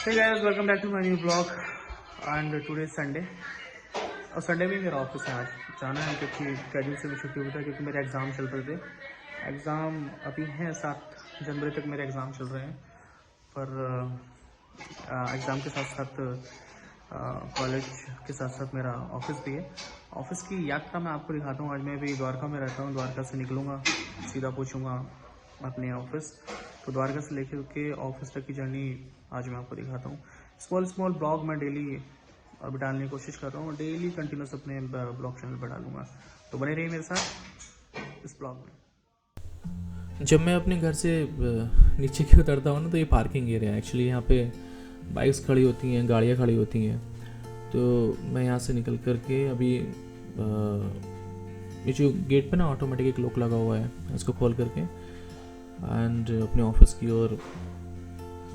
Hey guys, welcome back to my new vlog and today is Sunday और Sunday में मेरा office है आज जाना है क्योंकि कैजुअल से भी छुट्टी होता है क्योंकि मेरे एग्ज़ाम चल रहे थे। एग्ज़ाम अभी हैं 7 जनवरी तक मेरे एग्ज़ाम चल रहे हैं पर एग्ज़ाम के साथ साथ कॉलेज के साथ साथ मेरा ऑफिस भी है। ऑफिस की यात्रा मैं आपको दिखाता हूँ। आज मैं भी द्वारका में रहता हूँ, द्वारका से निकलूँगा सीधा पहुँचूँगा अपने ऑफिस। तो द्वारका से लेकर के ऑफिस तक की जर्नी आज मैं आपको दिखाता हूँ। स्मॉल ब्लॉग मैं डेली अभी डालने की कोशिश कर रहा हूँ, डेली कंटिन्यूस अपने ब्लॉग चैनल पर डालूंगा, तो बने रहिए मेरे साथ इस ब्लॉग में। जब मैं अपने घर से नीचे की उतरता हूँ ना तो ये पार्किंग एरिया है। एक्चुअली यहाँ पे बाइक्स खड़ी होती हैं, गाड़ियाँ खड़ी होती हैं। तो मैं यहाँ से निकल कर के अभी ये जो गेट पे ना ऑटोमेटिक एक लॉक लगा हुआ है, इसको खोल करके एंड अपने ऑफिस की ओर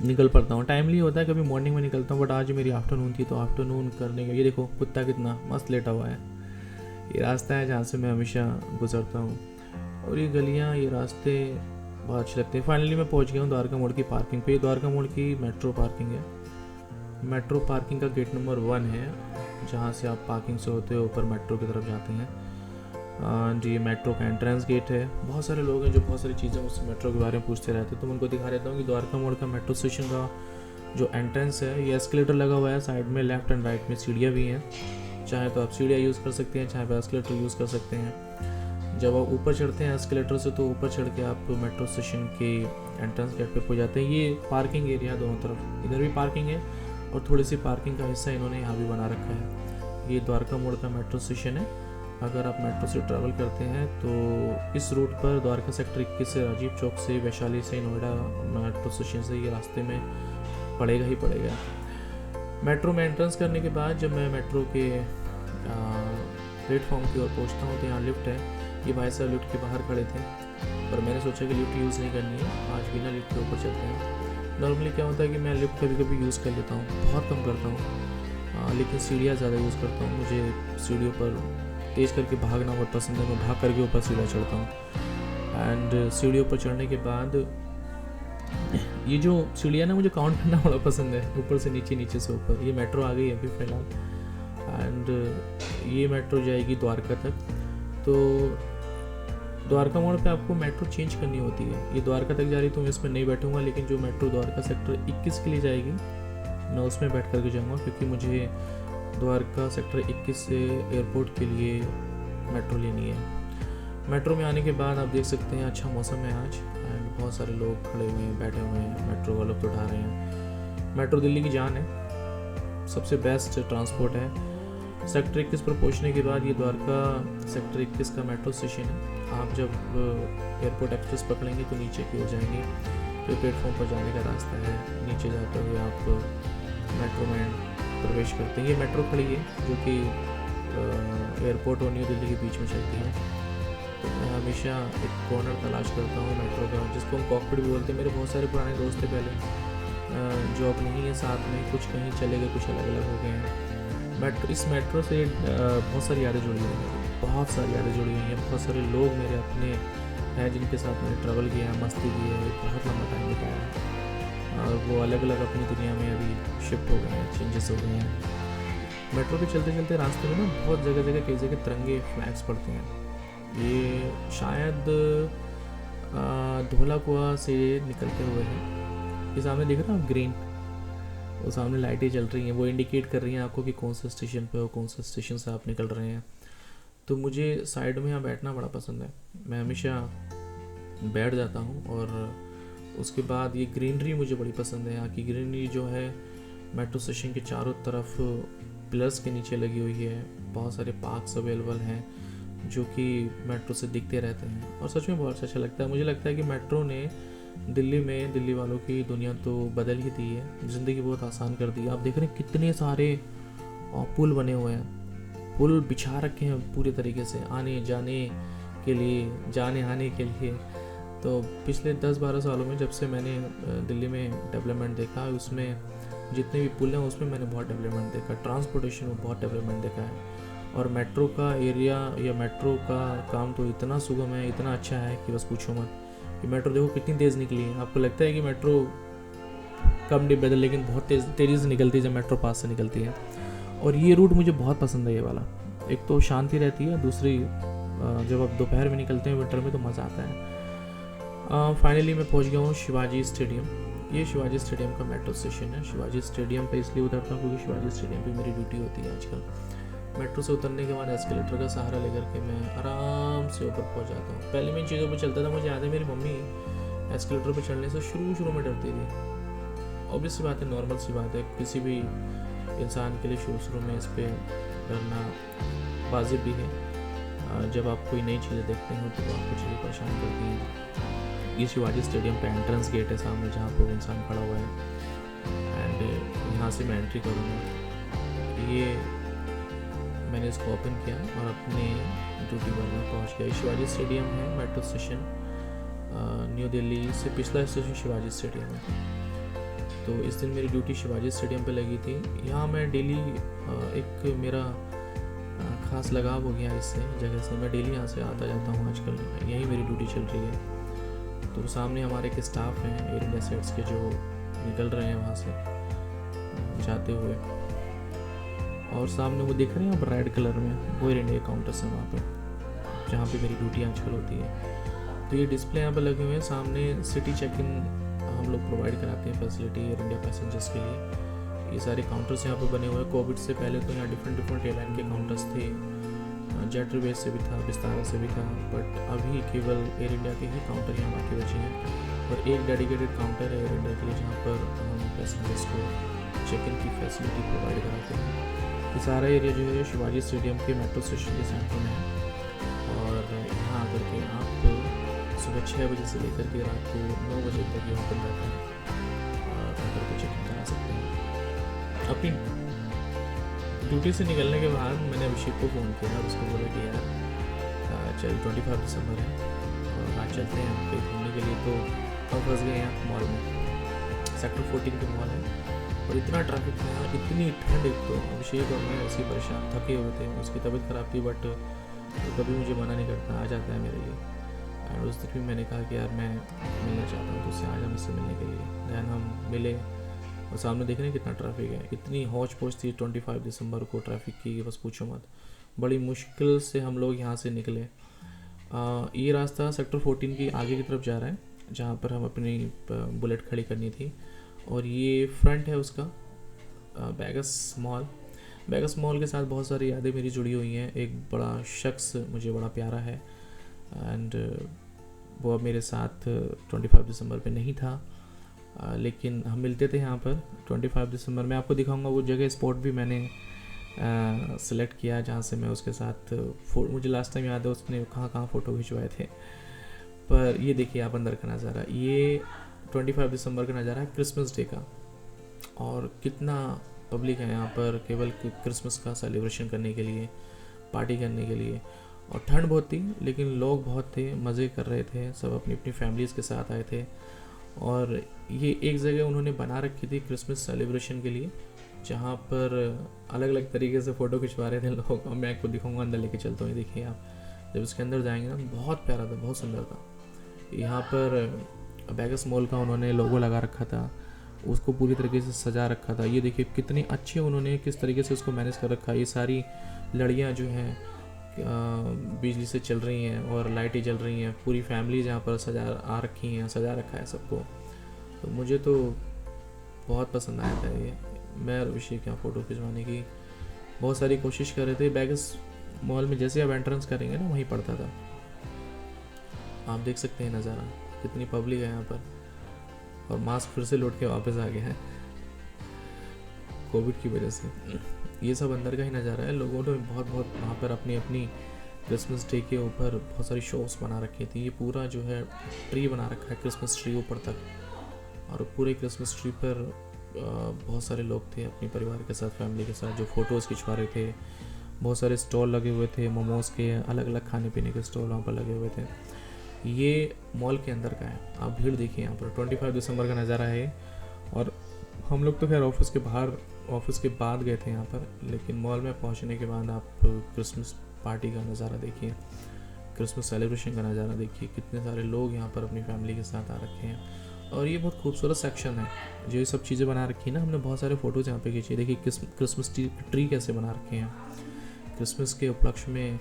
निकल पड़ता हूँ। टाइमली होता है, कभी मॉर्निंग में निकलता हूँ बट आज मेरी आफ्टरनून थी तो आफ्टरनून करने का ये देखो कुत्ता कितना मस्त लेटा हुआ है। ये रास्ता है जहाँ से मैं हमेशा गुजरता हूँ और ये गलियाँ, ये रास्ते बहुत अच्छे लगते हैं। फाइनली मैं पहुँच गया हूँ द्वारका मोड़ की पार्किंग पे। ये द्वारका मोड़ की मेट्रो पार्किंग है। मेट्रो पार्किंग का गेट नंबर 1 है, जहाँ से आप पार्किंग से होते हो ऊपर मेट्रो की तरफ जाते हैं। जी मेट्रो का एंट्रेंस गेट है। बहुत सारे लोग हैं जो बहुत सारी चीज़ें उस मेट्रो के बारे में पूछते रहते हैं, तो मैं उनको दिखा देता हूँ कि द्वारका मोड़ का मेट्रो स्टेशन का जो एंट्रेंस है, ये एस्केलेटर लगा हुआ है। साइड में लेफ्ट एंड राइट में सीढ़ियाँ भी हैं, चाहे तो आप सीढ़ियाँ यूज़ कर सकते हैं, चाहे तो एस्केलेटर यूज़ कर सकते हैं। जब आप ऊपर चढ़ते हैं एस्केलेटर से तो ऊपर चढ़ के आप मेट्रो स्टेशन के एंट्रेंस गेट पे पहुँच जाते हैं। ये पार्किंग एरिया दोनों तरफ, इधर भी पार्किंग है और थोड़ी सी पार्किंग का हिस्सा इन्होंने यहाँ भी बना रखा है। ये द्वारका मोड़ का मेट्रो स्टेशन है। अगर आप मेट्रो से ट्रैवल करते हैं तो इस रूट पर द्वारका सेक्टर 21 से राजीव चौक से वैशाली से नोएडा मेट्रो स्टेशन से ये रास्ते में पड़ेगा ही पड़ेगा। मेट्रो में एंट्रेंस करने के बाद जब मैं मेट्रो के प्लेटफॉर्म की ओर पहुँचता हूँ तो यहाँ लिफ्ट है। ये भाई साहब लिफ्ट के बाहर खड़े थे पर मैंने सोचा कि लिफ्ट यूज़ नहीं करनी है, आज बिना लिफ्ट के ऊपर चलते हैं। नॉर्मली क्या होता है कि मैं लिफ्ट कभी कभी यूज़ कर लेता हूँ, बहुत कम करता हूँ, लेकिन सीढ़ियाँ ज़्यादा यूज़ करता हूँ। मुझे सीढ़ियों पर तेज़ करके भागना बहुत पसंद है। मैं भाग करके ऊपर सीढ़ियाँ चढ़ता हूँ एंड सीढ़ियों पर चढ़ने के बाद ये जो सीढ़ियाँ ना मुझे काउंट करना बड़ा पसंद है, ऊपर से नीचे, नीचे से ऊपर। ये मेट्रो आ गई है अभी फ़िलहाल एंड ये मेट्रो जाएगी द्वारका तक। तो द्वारका मोड़ पे आपको मेट्रो चेंज करनी होती है। ये द्वारका तक जा रही तो मैं इसमें नहीं बैठूंगा, लेकिन जो मेट्रो द्वारका सेक्टर 21 के लिए जाएगी मैं उसमें बैठ करके जाऊँगा, क्योंकि मुझे द्वारका सेक्टर 21 से एयरपोर्ट के लिए मेट्रो लेनी है। मेट्रो में आने के बाद आप देख सकते हैं अच्छा मौसम है आज एंड बहुत सारे लोग खड़े हुए हैं, बैठे हुए हैं, मेट्रो का लुत्फ़ उठा रहे हैं। मेट्रो दिल्ली की जान है, सबसे बेस्ट ट्रांसपोर्ट है। सेक्टर 21 पर पहुंचने के बाद ये द्वारका सेक्टर 21 का मेट्रो स्टेशन है। आप जब एयरपोर्ट एक्सप्रेस पकड़ेंगे तो नीचे की ओर जाएंगे, फिर प्लेटफॉर्म पर जाने का रास्ता है। नीचे जाते हुए आप मेट्रो में प्रवेश करते हैं। ये मेट्रो खड़ी है जो कि एयरपोर्ट और न्यू दिल्ली के बीच में चलती है। तो मैं हमेशा एक कॉर्नर तलाश करता हूँ मेट्रो का, जिसको हम कॉकपिट भी बोलते हैं। मेरे बहुत सारे पुराने दोस्त थे पहले, जो अब नहीं है साथ में, कुछ कहीं चले गए, कुछ अलग अलग हो गए हैं। इस मेट्रो से बहुत सारी यादें जुड़ी हुई हैं, बहुत सारी यादें जुड़ी हुई हैं। बहुत सारे लोग मेरे अपने हैं जिनके साथ मैंने ट्रैवल किया है, मस्ती की है, बहुत लंबा टाइम बिताया है और वो अलग अलग अपनी दुनिया में अभी शिफ्ट हो गए हैं, चेंजेस हो गए हैं। मेट्रो पे चलते चलते रास्ते में ना बहुत जगह जगह कई जगह तिरंगे फ्लैग्स पड़ते हैं। ये शायद धोला कुआं से निकलते हुए हैं। ये सामने दिख रहा है ग्रीन, वो सामने लाइटें जल रही हैं, वो इंडिकेट कर रही हैं आपको कि कौन सा स्टेशन पे हो, कौन सा स्टेशन से आप निकल रहे हैं। तो मुझे साइड में यहाँ बैठना बड़ा पसंद है, मैं हमेशा बैठ जाता हूँ। और उसके बाद ये ग्रीनरी मुझे बड़ी पसंद है। यहाँ की ग्रीनरी जो है मेट्रो स्टेशन के चारों तरफ पिलर्स के नीचे लगी हुई है। बहुत सारे पार्क्स अवेलेबल हैं जो कि मेट्रो से दिखते रहते हैं और सच में बहुत अच्छा लगता है। मुझे लगता है कि मेट्रो ने दिल्ली में दिल्ली वालों की दुनिया तो बदल ही दी है, ज़िंदगी बहुत आसान कर दी है। आप देख रहे हैं कितने सारे पुल बने हुए हैं, पुल बिछा रखे हैं पूरे तरीके से आने जाने के लिए, जाने आने के लिए। तो पिछले 10-12 सालों में जब से मैंने दिल्ली में डेवलपमेंट देखा, उसमें जितने भी पुल हैं उसमें मैंने बहुत डेवलपमेंट देखा, ट्रांसपोर्टेशन में बहुत डेवलपमेंट देखा है। और मेट्रो का एरिया या मेट्रो का काम तो इतना सुगम है, इतना अच्छा है कि बस पूछो मत। कि मेट्रो देखो कितनी तेज़ निकली है। आपको लगता है कि मेट्रो कम डिब्बे थे, लेकिन बहुत तेज़ी से निकलती है जब मेट्रो पास से निकलती है। और ये रूट मुझे बहुत पसंद है ये वाला। एक तो शांति रहती है, दूसरी जब आप दोपहर में निकलते हैं विंटर में तो मज़ा आता है। फाइनली मैं पहुंच गया हूँ शिवाजी स्टेडियम। ये शिवाजी स्टेडियम का मेट्रो स्टेशन है। शिवाजी स्टेडियम पे इसलिए उतरता हूँ क्योंकि शिवाजी स्टेडियम पे मेरी ड्यूटी होती है आजकल। मेट्रो से उतरने के बाद एस्केलेटर का सहारा लेकर के मैं आराम से ऊपर पहुंच जाता हूँ। पहले मैं इन चीज़ों पर चलता था, मुझे याद है मेरी मम्मी एस्केलेटर पर चढ़ने से शुरू में डरती थी। ऑब्वियस सी बात है, नॉर्मल सी बात है, किसी भी इंसान के लिए शुरू में इस पर डरना वाजिब भी है। जब आप कोई नई चीज़ें देखते हैं तो आपको चीज़ें परेशान करती हैं। ये शिवाजी स्टेडियम का एंट्रेंस गेट है सामने, जहाँ पर इंसान खड़ा हुआ है, एंड यहाँ से मैं एंट्री करूँगा। ये मैंने इसको ओपन किया और अपने ड्यूटी पर मैं पहुँच गया। शिवाजी स्टेडियम है मेट्रो स्टेशन, न्यू दिल्ली से पिछला स्टेशन शिवाजी स्टेडियम है। तो इस दिन मेरी ड्यूटी शिवाजी स्टेडियम पे लगी थी। यहाँ मैं डेली एक मेरा खास लगाव हो गया इससे जगह से, मैं डेली यहाँ से आता जाता हूँ आजकल, यही मेरी ड्यूटी चल रही है। तो सामने हमारे एक स्टाफ हैं एयर इंडिया सेट्स के जो निकल रहे हैं वहाँ से जाते हुए, और सामने वो दिख रहे हैं अब रेड कलर में, वो एयर इंडिया काउंटर्स हैं वहाँ पे जहाँ पे मेरी ड्यूटी आजकल होती है। तो ये डिस्प्ले यहाँ पर लगे हुए हैं सामने। सिटी चेक इन हम लोग प्रोवाइड कराते हैं फैसिलिटी एयर इंडिया पैसेंजर्स के लिए। ये सारे काउंटर्स यहाँ पे बने हुए हैं। कोविड से पहले तो यहाँ डिफरेंट एयरलाइन के काउंटर्स थे, जेट एयरवेज से भी था, विस्तारा से भी था, बट अभी केवल एयर इंडिया के ही काउंटर यहाँ बाकी बचे हैं। और एक डेडिकेटेड काउंटर है एयर इंडिया के लिए जहाँ पर हम पैसेंजर्स को चेक इन की फैसिलिटी प्रोवाइड कराते हैं। ये सारा एरिया जो है शिवाजी स्टेडियम के मेट्रो स्टेशन के सेंटर में है, और यहाँ आकर के आप सुबह 6 बजे से लेकर के रात को 9 बजे तक ये ओपन रहता है और आकर के चेक इन करा सकते हैं। अपनी ड्यूटी से निकलने के बाद मैंने अभिषेक को फ़ोन किया और उसको बोला कि यार चल 25 दिसंबर है और आज चलते हैं हम कहीं घूमने के लिए। तो हम फंस गए यहाँ मॉल में, सेक्टर 14 के मॉल है, और इतना ट्रैफिक था यहाँ, इतनी ठंड। एक तो अभिषेक और मैं ऐसे परेशान थके हुए थे, उसकी तबीयत ख़राब थी, बट कभी मुझे मना नहीं करता, आ जाता है मेरे लिए। एंड उस दिन भी मैंने कहा कि यार मैं मिलना चाहता हूँ, तो उससे आ जा मुझसे मिलने के लिए। दैन हम मिले और सामने देख रहे हैं कितना ट्रैफिक है। इतनी हौच पौच थी 25 दिसंबर को ट्रैफिक की, बस पूछो मत। बड़ी मुश्किल से हम लोग यहाँ से निकले। ये रास्ता सेक्टर 14 की आगे की तरफ जा रहा है, जहाँ पर हम अपनी बुलेट खड़ी करनी थी, और ये फ्रंट है उसका बेगस मॉल। बेगस मॉल के साथ बहुत सारी यादें मेरी जुड़ी हुई हैं। एक बड़ा शख्स मुझे बड़ा प्यारा है, एंड वो अब मेरे साथ 25 दिसंबर पे नहीं था, लेकिन हम मिलते थे यहाँ पर 25 दिसंबर। मैं आपको दिखाऊंगा वो जगह, स्पॉट भी मैंने सेलेक्ट किया जहाँ से मैं उसके साथ मुझे लास्ट टाइम याद है उसने कहाँ फ़ोटो खिंचवाए थे। पर ये देखिए आप अंदर का नज़ारा, ये 25 दिसंबर का नज़ारा है क्रिसमस डे का, और कितना पब्लिक है यहाँ पर केवल क्रिसमस का सेलिब्रेशन करने के लिए, पार्टी करने के लिए। और ठंड बहुत थी लेकिन लोग बहुत थे, मज़े कर रहे थे, सब अपनी अपनी फैमिलीज़ के साथ आए थे। और ये एक जगह उन्होंने बना रखी थी क्रिसमस सेलिब्रेशन के लिए, जहाँ पर अलग अलग तरीके से फ़ोटो खिंचवा रहे थे लोग। और मैं आपको दिखाऊंगा, अंदर लेके चलता हूँ। देखिए आप जब इसके अंदर जाएंगे ना, बहुत प्यारा था, बहुत सुंदर था। यहाँ पर बेगस मॉल का उन्होंने लोगो लगा रखा था, उसको पूरी तरीके से सजा रखा था। ये देखिए कितनी अच्छी उन्होंने किस तरीके से उसको मैनेज कर रखा है। ये सारी लड़ियाँ जो हैं बिजली से चल रही हैं और लाइटें जल रही हैं, पूरी फैमिली जहाँ पर सजा रखा है सबको। तो मुझे तो बहुत पसंद आया था ये। मैं और अभिषेक यहाँ फ़ोटो खिंचवाने की बहुत सारी कोशिश कर रहे थे। बेगस मॉल में जैसे आप एंट्रेंस करेंगे ना, वहीं पड़ता था। आप देख सकते हैं नज़ारा, कितनी पब्लिक है यहाँ पर, और मास्क फिर से लौट के वापस आ गया है कोविड की वजह से। ये सब अंदर का ही नज़ारा है। लोगों ने बहुत वहाँ पर अपनी क्रिसमस डे के ऊपर बहुत सारी शोज़ बना रखी थी। ये पूरा जो है ट्री बना रखा है, क्रिसमस ट्री ऊपर तक, और पूरे क्रिसमस ट्री पर बहुत सारे लोग थे अपने परिवार के साथ, फैमिली के साथ, जो फ़ोटोज़ खिंचवा रहे थे। बहुत सारे स्टॉल लगे हुए थे, मोमोज़ के, अलग अलग खाने पीने के स्टॉल वहाँ पर लगे हुए थे। ये मॉल के अंदर का है, आप भीड़ देखिए यहाँ पर। 25 दिसंबर का नज़ारा है। और हम लोग तो खैर ऑफिस के बाद गए थे यहाँ पर, लेकिन मॉल में पहुँचने के बाद आप क्रिसमस पार्टी का नज़ारा देखिए, क्रिसमस सेलिब्रेशन का नज़ारा देखिए। कितने सारे लोग यहाँ पर अपनी फैमिली के साथ आ रखे हैं, और ये बहुत खूबसूरत सेक्शन है। जो ये सब चीज़ें बना रखी है ना, हमने बहुत सारे फ़ोटोज़ यहाँ पे खींचे। देखिए क्रिसमस ट्री कैसे बना रखे हैं, क्रिसमस के उपलक्ष्य में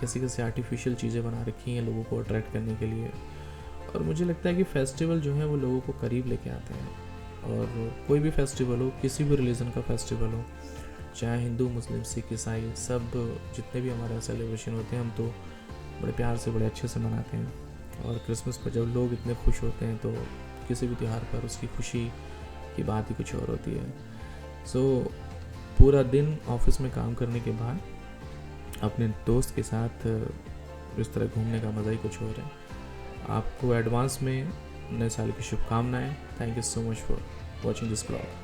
कैसी कैसी आर्टिफिशियल चीज़ें बना रखी हैं लोगों को अट्रैक्ट करने के लिए। और मुझे लगता है कि फेस्टिवल जो है वो लोगों को करीब लेके आते हैं। और कोई भी फेस्टिवल हो, किसी भी रिलीजन का फेस्टिवल हो, चाहे हिंदू, मुस्लिम, सिख, ईसाई, सब जितने भी हमारे सेलिब्रेशन होते हैं हम तो बड़े प्यार से, बड़े अच्छे से मनाते हैं। और क्रिसमस पर जब लोग इतने खुश होते हैं तो किसी भी त्यौहार पर उसकी खुशी की बात ही कुछ और होती है। सो पूरा दिन ऑफिस में काम करने के बाद अपने दोस्त के साथ इस तरह घूमने का मज़ा ही कुछ और है। आपको एडवांस में नए साल की शुभकामनाएं। Thank you so much for watching this blog.